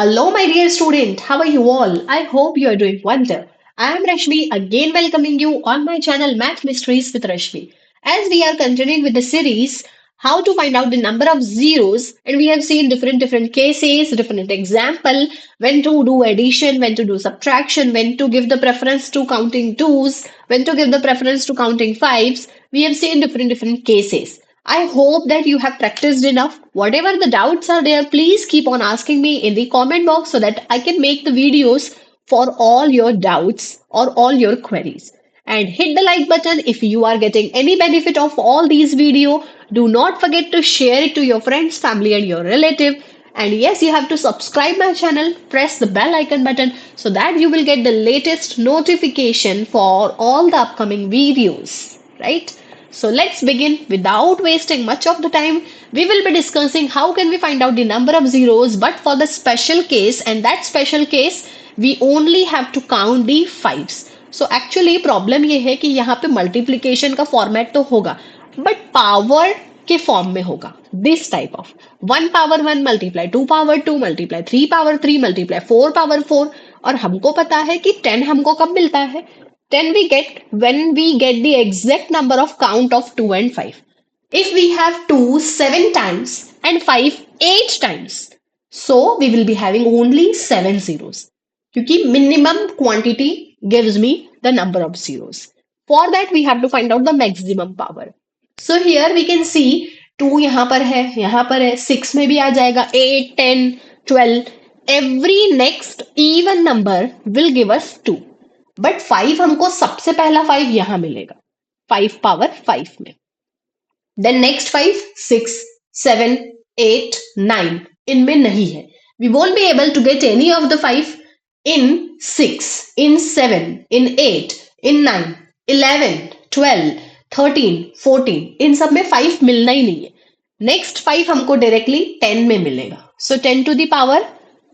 Hello, my dear student. How are you all? I hope you are doing wonder. I am Rashmi, again welcoming you on my channel Math Mysteries with Rashmi. As we are continuing with the series, how to find out the number of zeros, and we have seen different cases, different example, when to do addition, when to do subtraction, when to give the preference to counting twos, when to give the preference to counting fives. We have seen different cases. I hope that you have practiced enough. Whatever the doubts are there, please keep on asking me in the comment box so that I can make the videos for all your doubts or all your queries. And hit the like button if you are getting any benefit of all these video. Do not forget to share it to your friends, family and your relative. And yes, you have to subscribe my channel, press the bell icon button so that you will get the latest notification for all the upcoming videos, right? So let's begin without wasting much of the time. We will be discussing how can we find out the number of zeros, but for the special case, and that special case we only have to count the fives. So actually problem ये है कि यहाँ पे multiplication का format तो होगा, but power के form में होगा. This type of 1 power 1 multiply 2 power 2 multiply 3 power 3 multiply 4 power 4. और हमको पता है कि 10 हमको कब मिलता है. 10 we get when we get the exact number of count of 2 and 5. If we have 2 7 times and 5 8 times, so we will be having only 7 zeros. क्योंकि minimum quantity gives me the number of zeros. For that we have to find out the maximum power. So here we can see 2 यहाँ पर है 6 में भी आ जाएगा 8 10 12. Every next even number will give us 2. But 5 हमको सबसे पहला 5 यहां मिलेगा 5 पावर 5 में. देन नेक्स्ट 5 6 7 8 9 इनमें नहीं है. We won't be able to get any of the 5 in 6 in 7 in 8 in 9 11 12 13 14. इन सब में 5 मिलना ही नहीं है. नेक्स्ट 5 हमको डायरेक्टली 10 में मिलेगा. So 10 to the power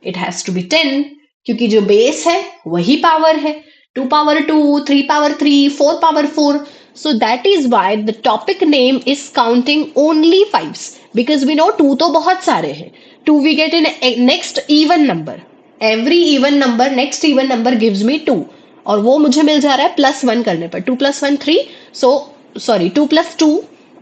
it has to be 10 क्योंकि जो बेस है वही पावर है. 2 power 2, 3 power 3, 4 power 4. So that is why the topic name is counting only fives. Because we know 2 तो बहुत सारे हैं. 2 we get in next even number. Every even number, next even number gives me 2. और वो मुझे मिल जा रहा है +1 करने पर. 2 plus 1 3. So sorry 2 plus 2.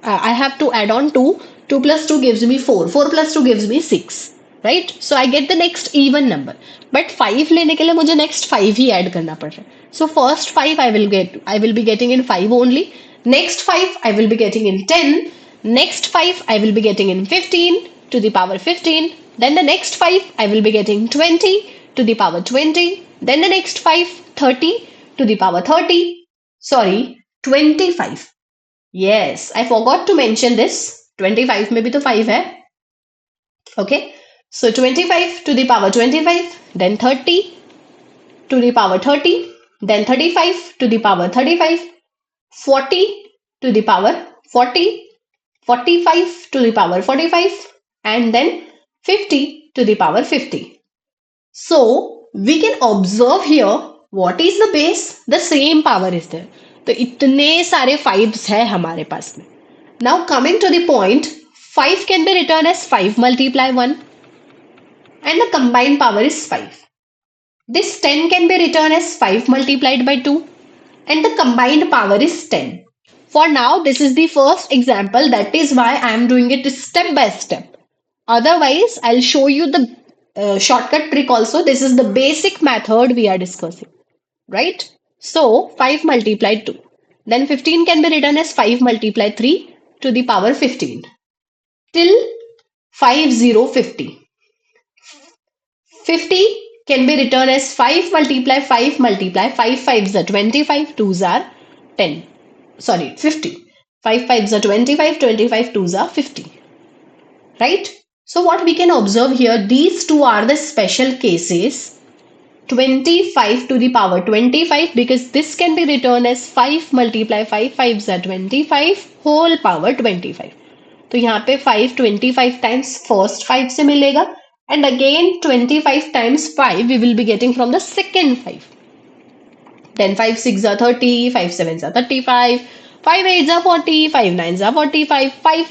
I have to add on 2. 2 plus 2 gives me 4. 4 plus 2 gives me 6. Right? So I get the next even number. But 5 लेने के लिए मुझे next 5 ही add करना पड़ रहा है. So first 5 I will be getting in 5 only. Next 5 I will be getting in 10. Next 5 I will be getting in 15 to the power 15. Then the next 5 I will be getting 20 to the power 20. Then the next 5 30 to the power 30. Sorry, 25. Yes, I forgot to mention this. 25 में भी तो 5 है. Okay. So 25 to the power 25, then 30 to the power 30, then 35 to the power 35, 40 to the power 40, 45 to the power 45, and then 50 to the power 50. So we can observe here what is the base, the same power is there. तो इतने सारे 5s है हमारे पास में. Now coming to the point, 5 can be written as 5 multiply 1. And the combined power is 5. This 10 can be written as 5 multiplied by 2 and the combined power is 10. For now, this is the first example. That is why I am doing it step by step. Otherwise, I'll show you the shortcut trick also. This is the basic method we are discussing, right? So 5 multiplied 2. Then 15 can be written as 5 multiplied 3 to the power 15 till 5050. 50 can be written as 5 multiply 5 multiply 5 5s are 25, 2s are 10. Sorry, 50. 5 5s are 25, 25 2s are 50. Right? So what we can observe here, these two are the special cases. 25 to the power 25 because this can be written as 5 multiply 5 5s are 25 whole power 25. तो यहाँ पे 5 25 times first 5 से मिलेगा. And again 25 times 5 we will be getting from the second 5. Then 5 6 are 30, 5 7 are 35, 5 8 are 40, 5 9 are 45. 5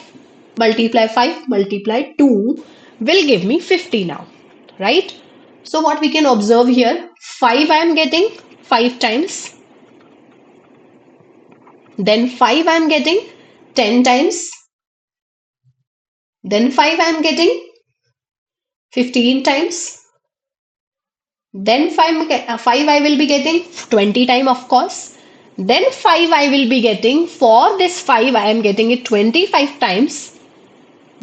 multiply 2 will give me 50 now, right? So what we can observe here, 5 I am getting 5 times, then 5 I am getting 10 times, then 5 I am getting 15 times, then 5 I will be getting 20 time of course, then 5 I will be getting, for this 5 I am getting it 25 times,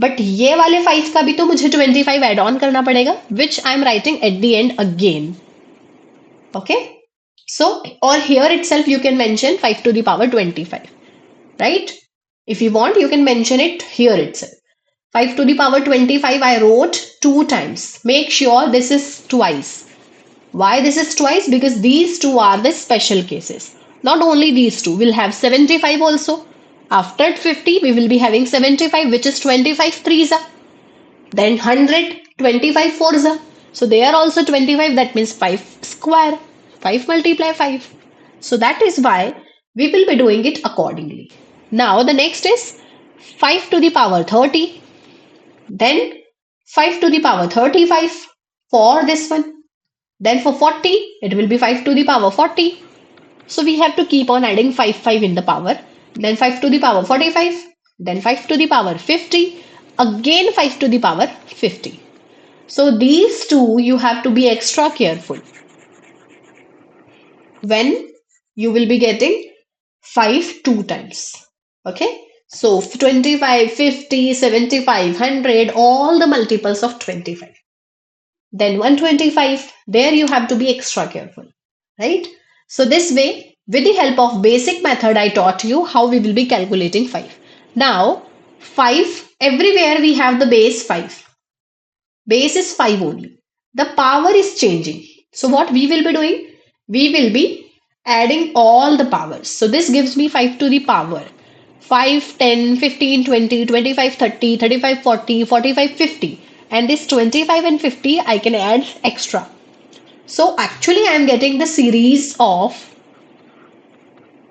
but ये वाले 5 का भी तो मुझे 25 add on करना पड़ेगा, which I am writing at the end again. Okay, so or here itself you can mention 5 to the power 25, right? If you want you can mention it here itself. 5 to the power 25 I wrote 2 times. Make sure this is twice. Why this is twice? Because these two are the special cases. Not only these two, we'll have 75 also. After 50 we will be having 75, which is 25 threes are. Then 100, 25 fours are. So they are also 25, that means 5 square. 5 multiply 5. So that is why we will be doing it accordingly. Now the next is 5 to the power 30. Then 5 to the power 35 for this one. Then for 40, it will be 5 to the power 40. So we have to keep on adding 5 in the power. Then 5 to the power 45. Then 5 to the power 50. Again 5 to the power 50. So these two you have to be extra careful when you will be getting 5 two times. Okay. So 25, 50, 75, 100, all the multiples of 25. Then 125, there you have to be extra careful, right? So this way, with the help of basic method, I taught you how we will be calculating 5. Now, 5, everywhere we have the base 5. Base is 5 only. The power is changing. So what we will be doing? We will be adding all the powers. So this gives me 5 to the power 5, 10, 15, 20, 25, 30, 35, 40, 45, 50. And this 25 and 50 I can add extra. So actually I am getting the series of,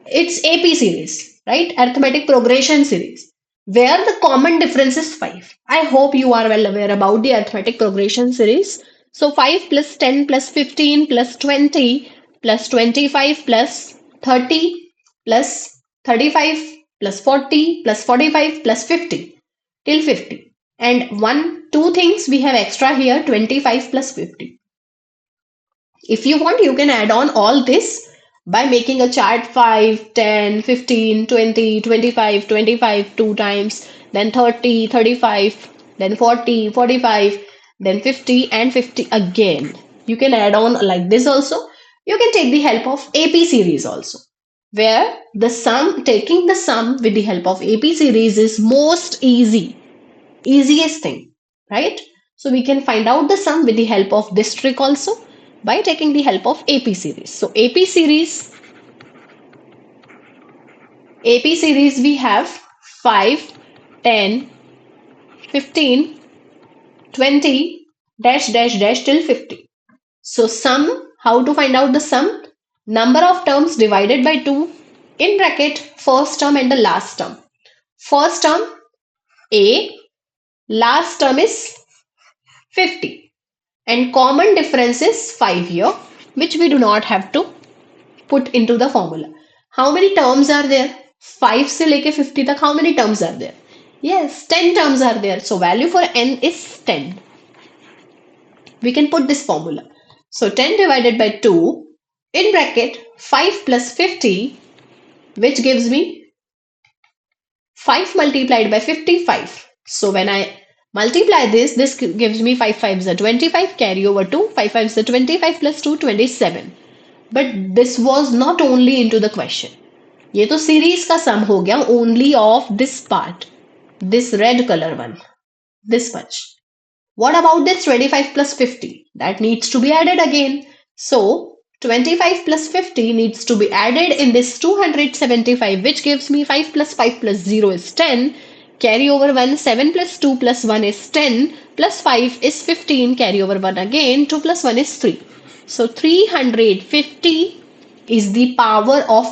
it's AP series, right? Arithmetic progression series, where the common difference is 5. I hope you are well aware about the arithmetic progression series. So 5 plus 10 plus 15 plus 20 plus 25 plus 30 plus 35 plus 40 plus 45 plus 50 till 50. And two things we have extra here, 25 plus 50. If you want, you can add on all this by making a chart 5, 10, 15, 20, 25, 25 two times, then 30, 35, then 40, 45, then 50 and 50 again. You can add on like this also. You can take the help of AP series also, where the sum, taking the sum with the help of AP series is most easiest thing, right? So we can find out the sum with the help of this trick also by taking the help of AP series. So AP series we have 5, 10, 15, 20, dash dash dash till 50. So sum, how to find out the sum? Number of terms divided by 2 in bracket first term and the last term. First term A, last term is 50, and common difference is 5 here, which we do not have to put into the formula. How many terms are there? 5 से लेके 50 तक how many terms are there? Yes, 10 terms are there. So value for n is 10. We can put this formula. So 10 divided by 2 in bracket 5 plus 50, which gives me 5 multiplied by 55. So when I multiply this, this gives me 5 5s are 25, carry over 2, 5 5s are 25 plus 2, 27. But this was not only into the question. ये तो series का sum हो गया only of this part, this red color one, this much. What about this 25 plus 50? That needs to be added again. So 25 plus 50 needs to be added in this 275, which gives me 5 plus 5 plus 0 is 10. Carry over 1, 7 plus 2 plus 1 is 10, plus 5 is 15, carry over 1 again, 2 plus 1 is 3. So 350 is the power of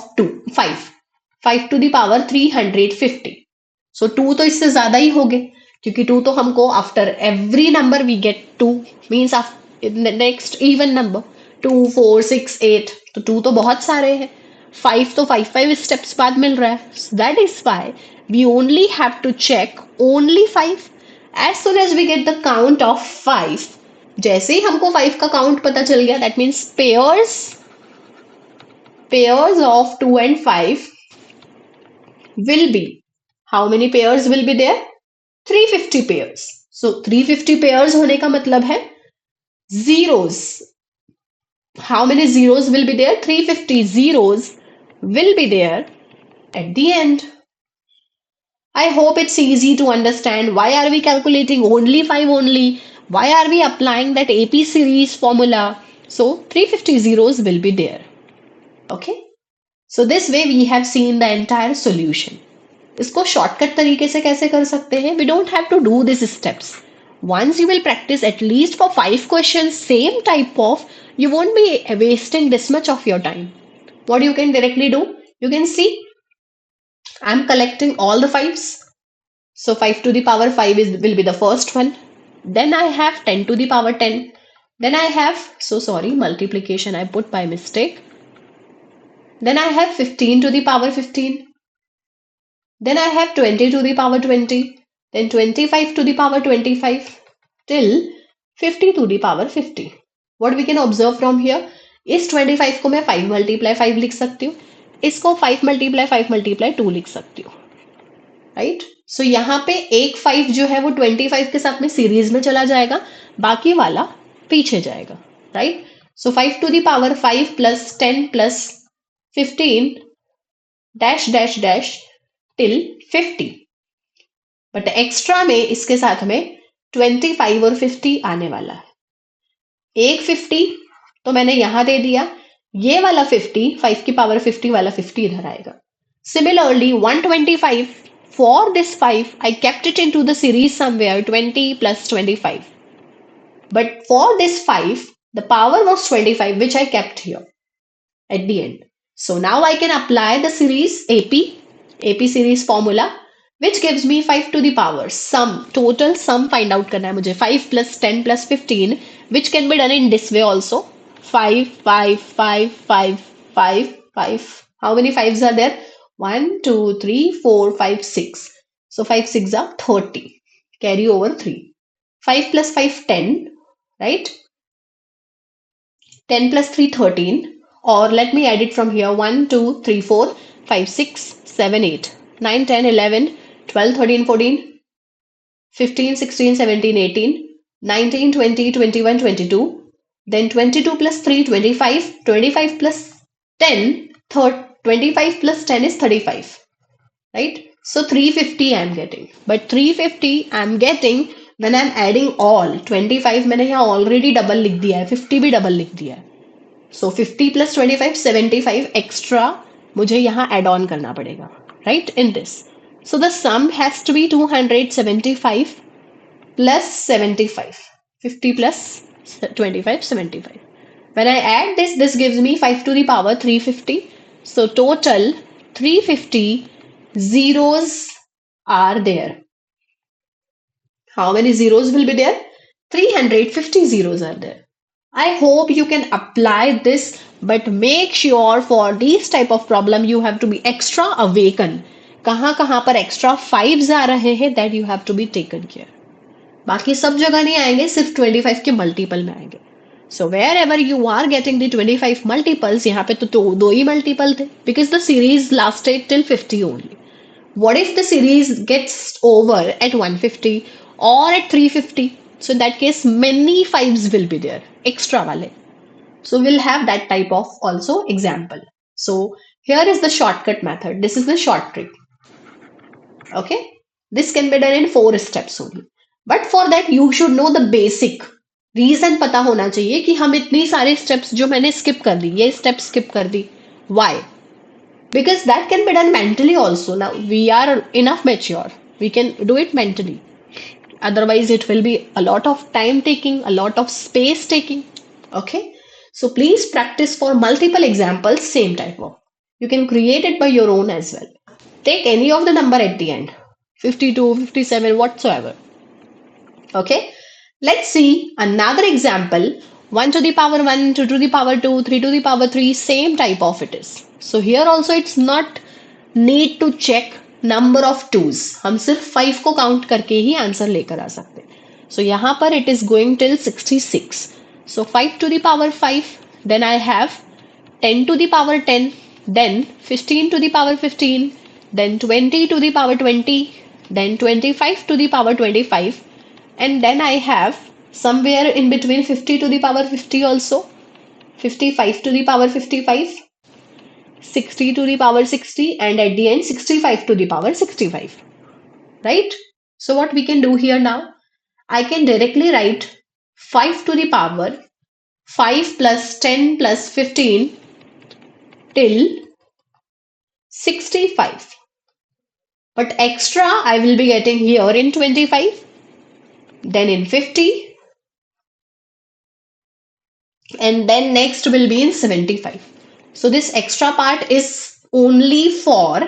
5. 5 to the power 350. So 2 तो इससे ज़्यादा ही हो गए, क्योंकि 2 तो हमको after every number we get 2, means next even number 2 4 6 8, तो 2 तो बहुत सारे हैं, 5 तो 5 स्टेप्स बाद मिल रहा है, that is why we only have to check only 5 as soon as we get the count of 5. जैसे ही हमको 5 का काउंट पता चल गया, that means pairs of 2 and 5 will be, how many pairs will be there? 350 pairs. So 350 pairs होने का मतलब है zeros. How many zeros will be there? 350 zeros will be there at the end. I hope it's easy to understand. Why are we calculating only 5 only? Why are we applying that AP series formula? So 350 zeros will be there. Okay. So this way we have seen the entire solution. इसको shortcut तरीके से कैसे कर सकते हैं? We don't have to do these steps. Once you will practice at least for 5 questions, same type of, you won't be wasting this much of your time. What you can directly do? You can see I'm collecting all the 5s. So 5 to the power 5 will be the first one. Then I have 10 to the power 10. Then I have, so sorry, multiplication I put by mistake. Then I have 15 to the power 15. Then I have 20 to the power 20. Then 25 to the power 25 till 50 to the power 50. What we can observe from here? इस 25 को मैं 5 multiply 5 लिख सकती हूँ, इसको 5 multiply 5 multiply 2 लिख सकती हूँ, राइट. सो यहाँ पे एक 5 जो है वो 25 के साथ में सीरीज में चला जाएगा, बाकी वाला पीछे जाएगा, right. So 5 to the power 5 plus 10 plus 15 dash dash dash till 50. But extra में इसके साथ में 25 और 50 आने वाला है. एक 50 तो मैंने यहां दे दिया, ये वाला 50 5 की पावर 50 वाला 50 इधर आएगा. Similarly 125, for this 5 I kept it into the series somewhere 20 plus 25, but for this 5 the power was 25 which I kept here at the end. So now I can apply the series AP series formula which gives me 5 to the power sum, total sum find out करना है मुझे, 5 plus 10 plus 15, which can be done in this way also. 5 5 5 5 5 5. How many 5s are there? 1 2 3 4 5 6. So 5 6 are 30. Carry over 3. 5 plus 5 10, right? 10 plus 3 13. Or let me add it from here. 1 2 3 4 5 6 7 8 9 10 11 12 13 14 15 16 17 18 19 20 21 22. Then 22 plus 3 25. 25 plus 10 25 plus 10 is 35, right? So 350 I am getting, but 350 I am getting when I am adding all. 25 मैंने यहाँ already double लिख दिया है, 50 भी double लिख दिया है. So 50 plus 25 75 extra मुझे यहाँ add on करना पड़ेगा, right? In this, so the sum has to be 275 plus 75. 50 plus 25 75. When I add this, this gives me 5 to the power 350. So total 350 zeros are there. How many zeros will be there? 350 zeros are there. I hope you can apply this, but make sure for this type of problem you have to be extra awaken. कहाँ कहाँ पर extra 5s आ रहे हैं, that you have to be taken care. बाकी सब जगह नहीं आएंगे, सिर्फ 25 के मल्टीपल में आएंगे. So wherever you are getting the 25 multiples, यहाँ पे तो दो ही multiple थे, because the series lasted till 50 only. What if the series gets over at 150 or at 350? So in that case, many 5s will be there, extra wale. So we'll have that type of also example. So here is the shortcut method. This is the short trick. Okay. This can be done in 4 steps only. But for that you should know the basic. Reason पता होना चाहिए कि हम इतनी सारे steps जो मैंने skip कर दी, ये स्टेप स्किप कर दी, why? Because that can be done mentally also. Now we are enough mature, we can do it mentally. Otherwise it will be a lot of time taking, a lot of space taking. Okay, so please practice for multiple examples, same type of. You can create it by your own as well. Take any of the number at the end, 52 57 whatsoever. Okay, Let's see another example. 1 to the power 1, 2 to the power 2, 3 to the power 3, same type of it is. So here also it's not need to check number of twos. हम सिर्फ 5 को count करके ही answer लेकर आ सकते हैं. So यहाँ पर it is going till 66. So 5 to the power 5, then I have 10 to the power 10, then 15 to the power 15, then 20 to the power 20, then 25 to the power 25, and then I have somewhere in between 50 to the power 50 also, 55 to the power 55, 60 to the power 60, and at the end 65 to the power 65, right? So what we can do here now, I can directly write 5 to the power 5 plus 10 plus 15 till 65. But extra I will be getting here in 25, then in 50, and then next will be in 75. So this extra part is only for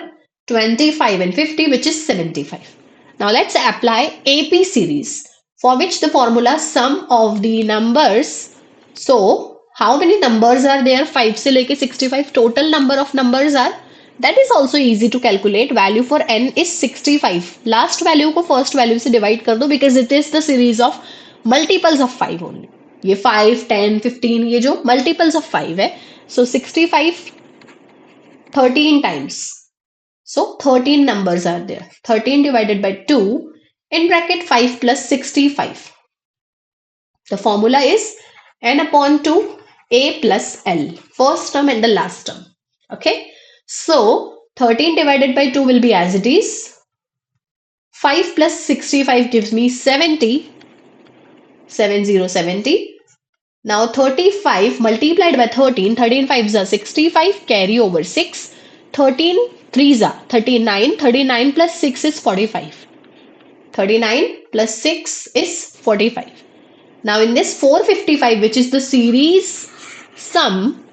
25 and 50, which is 75. Now let's apply AP series, for which the formula sum of the numbers. So how many numbers are there? 5 से लेके 65 total number of numbers are. That is also easy to calculate. Value for n is 65. Last value को first value से divide कर दो, because it is the series of multiples of 5 only. ये 5, 10, 15 ये जो multiples of 5 है. So 65 13 times. So 13 numbers are there. 13 divided by 2 in bracket 5 plus 65. The formula is n upon 2 a plus l. First term and the last term. Okay. So 13 divided by 2 will be as it is. 5 plus 65 gives me 70. 70. Now 35 multiplied by 13. 13 5s are 65. Carry over 6. 13 3s are 39. 39 plus 6 is 45. 39 plus 6 is 45. Now in this 455, which is the series sum,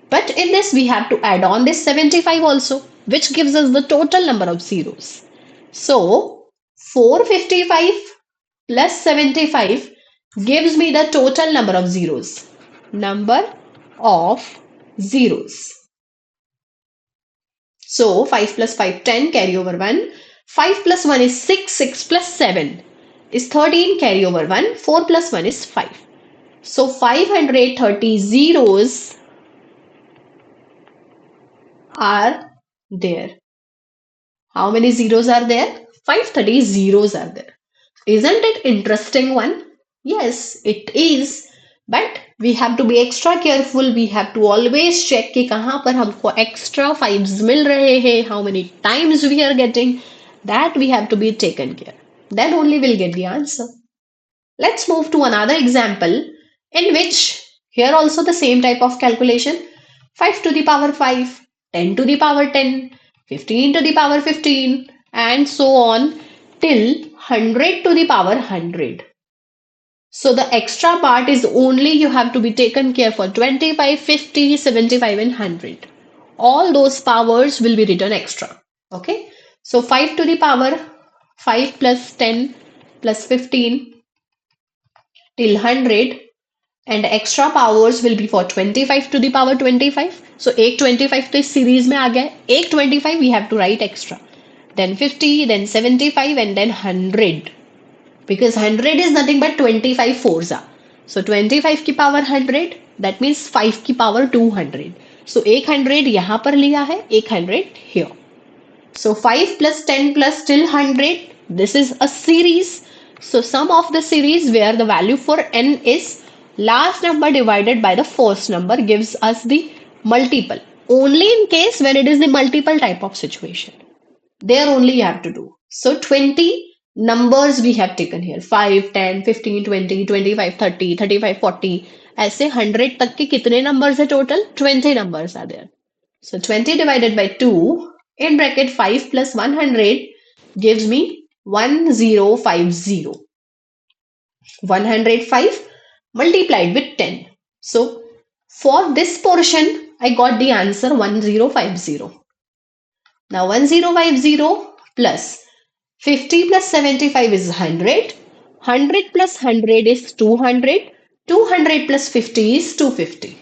but in this we have to add on this 75 also, which gives us the total number of zeros. So 455 plus 75 gives me the total number of zeros. Number of zeros. So 5 plus 5, 10, carry over 1. 5 plus 1 is 6, 6 plus 7 is 13, carry over 1. 4 plus 1 is 5. So 530 zeros are there. How many zeros are there? 530 zeros are there. Isn't it interesting one? Yes, it is. But we have to be extra careful. We have to always check कि कहाँ पर हमको extra 5s मिल रहे हैं, how many times we are getting. That we have to be taken care. Then only we'll get the answer. Let's move to another example in which here also the same type of calculation. 5 to the power 5, 10 to the power 10, 15 to the power 15, and so on till 100 to the power 100. So the extra part is only you have to be taken care for 25, 50, 75 and 100. All those powers will be written extra. Okay. So 5 to the power 5 plus 10 plus 15 till 100, and extra powers will be for 25 to the power 25. So एक 25 तो इस series में आ गया, एक 25 we have to write extra. Then 50, then 75 and then 100. Because 100 is nothing but 25 fours are. So 25 की power 100, that means 5 की power 200. So 100 यहाँ पर लिया है, 100 here. So 5 plus 10 plus till 100, this is a series. So sum of the series where the value for n is last number divided by the first number gives us the multiple. Only in case when it is the multiple type of situation. There only you have to do. So 20 numbers we have taken here. 5, 10, 15, 20, 25, 30, 35, 40. ऐसे 100 तक के कितने numbers है total? 20 numbers are there. So 20 divided by 2 in bracket 5 plus 100 gives me 1050. 105 multiplied with 10. So for this portion, I got the answer 1050. Now 1050 plus 50 plus 75 is 100. 100 plus 100 is 200. 200 plus 50 is 250.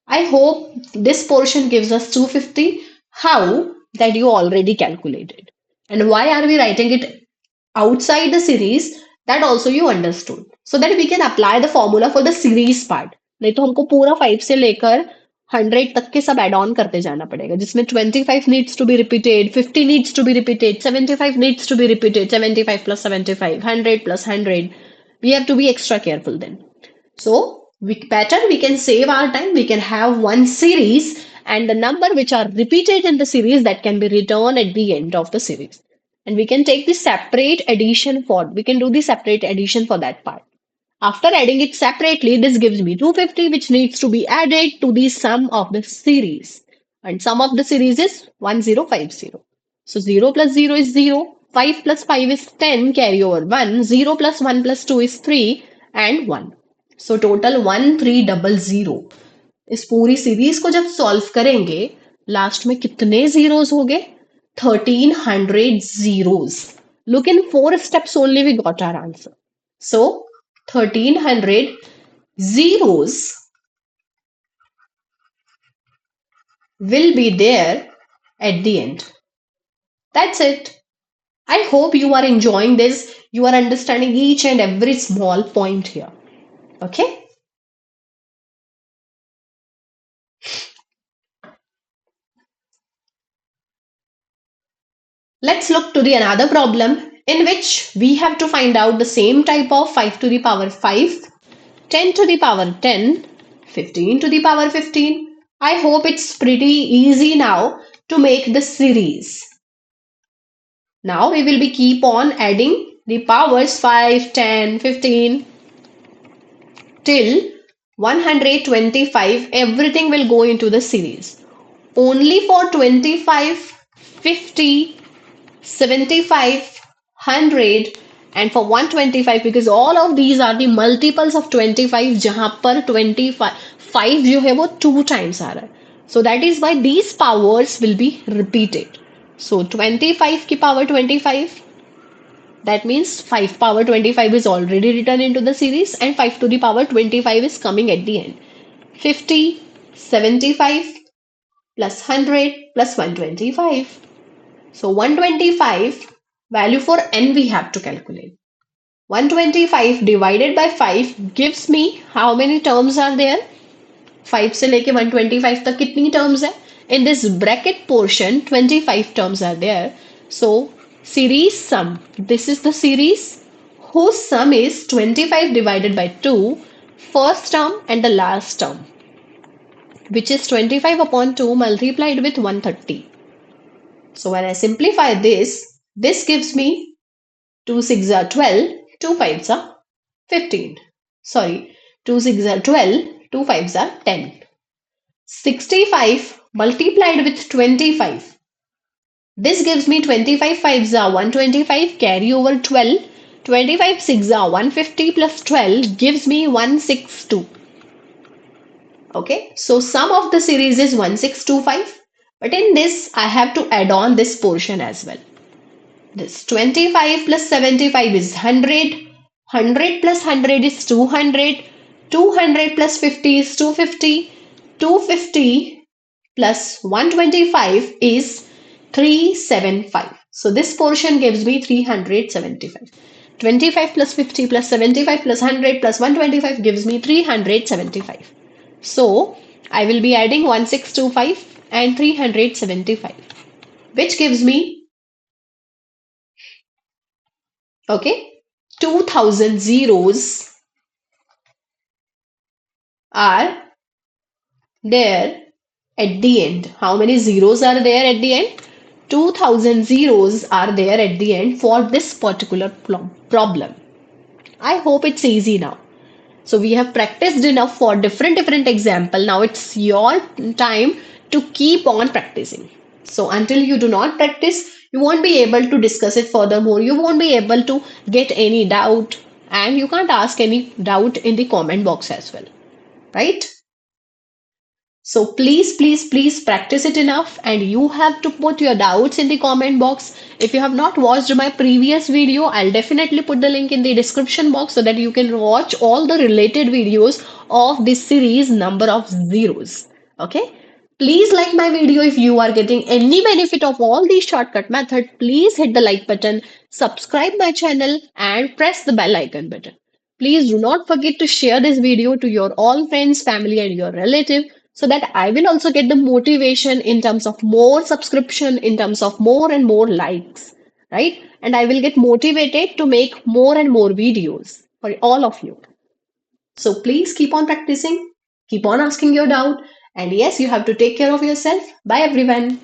I hope this portion gives us 250. How? That you already calculated. And why are we writing it outside the series? That also you understood. So that we can apply the formula for the series part. नहीं तो हमको पूरा 5 से लेकर 100 तक के सब add on करते जाना पड़ेगा जिसमें 25 needs to be repeated, 50 needs to be repeated, 75 needs to be repeated, 75 plus 75, 100 plus 100. We have to be extra careful then. So we can save our time. We can have one series and the number which are repeated in the series that can be returned at the end of the series. And we can take the separate addition for we can do the separate addition for that part. After adding it separately, this gives me 250, which needs to be added to the sum of the series. And sum of the series is 1050. So 0 plus 0 is 0, 5 plus 5 is 10, carry over 1, 0 plus 1 plus 2 is 3, and 1. So total 1300. इस पूरी series को जब solve करेंगे last में कितने zeros हो गए 1300 zeros. Look, in 4 steps only we got our answer. So 1300 zeros will be there at the end. That's it. I hope you are enjoying this. You are understanding each and every small point here. Okay? Let's look to the another problem in which we have to find out the same type of 5 to the power 5, 10 to the power 10, 15 to the power 15. I hope it's pretty easy now to make the series. Now we will be keep on adding the powers 5, 10, 15 till 125. Everything will go into the series. Only for 25, 50, 75, 100 and for 125 because all of these are the multiples of 25 जहां पर 25 जो है वो 2 times आ रहा है. So that is why these powers will be repeated. So 25 की power 25, that means 5 power 25 is already written into the series and 5 to the power 25 is coming at the end. 50, 75 plus 100 plus 125. So 125 value for n we have to calculate. 125 divided by 5 gives me how many terms are there? 5 से लेके 125 तक कितनी terms है? In this bracket portion 25 terms are there. So series sum. This is the series whose sum is 25 divided by 2, first term and the last term, which is 25 upon 2 multiplied with 130. So when I simplify this, this gives me 2 6 are 12, 2 5s are 15. Sorry, 2 6 are 12, 2 5s are 10. 65 multiplied with 25. This gives me 25 5s are 125, carry over 12. 25 6 are 150 plus 12 gives me 162. Okay, so sum of the series is 1625. But in this, I have to add on this portion as well. This 25 plus 75 is 100. 100 plus 100 is 200. 200 plus 50 is 250. 250 plus 125 is 375. So this portion gives me 375. 25 plus 50 plus 75 plus 100 plus 125 gives me 375. So I will be adding 1625 and 375, which gives me, okay, 2000 zeros are there at the end. How many zeros are there at the end? 2000 zeros are there at the end for this particular problem. I hope it's easy now. So we have practiced enough for different example. Now it's your time to keep on practicing. So until you do not practice, you won't be able to discuss it furthermore. You won't be able to get any doubt and you can't ask any doubt in the comment box as well. Right? So please practice it enough, and you have to put your doubts in the comment box. If you have not watched my previous video, I'll definitely put the link in the description box so that you can watch all the related videos of this series Number of Zeros. Okay? Please like my video if you are getting any benefit of all these shortcut method. Please hit the like button, subscribe my channel and press the bell icon button. Please do not forget to share this video to your all friends, family and your relative so that I will also get the motivation in terms of more subscription, in terms of more and more likes, right? And I will get motivated to make more and more videos for all of you. So please keep on practicing, keep on asking your doubt, and yes, you have to take care of yourself. Bye everyone.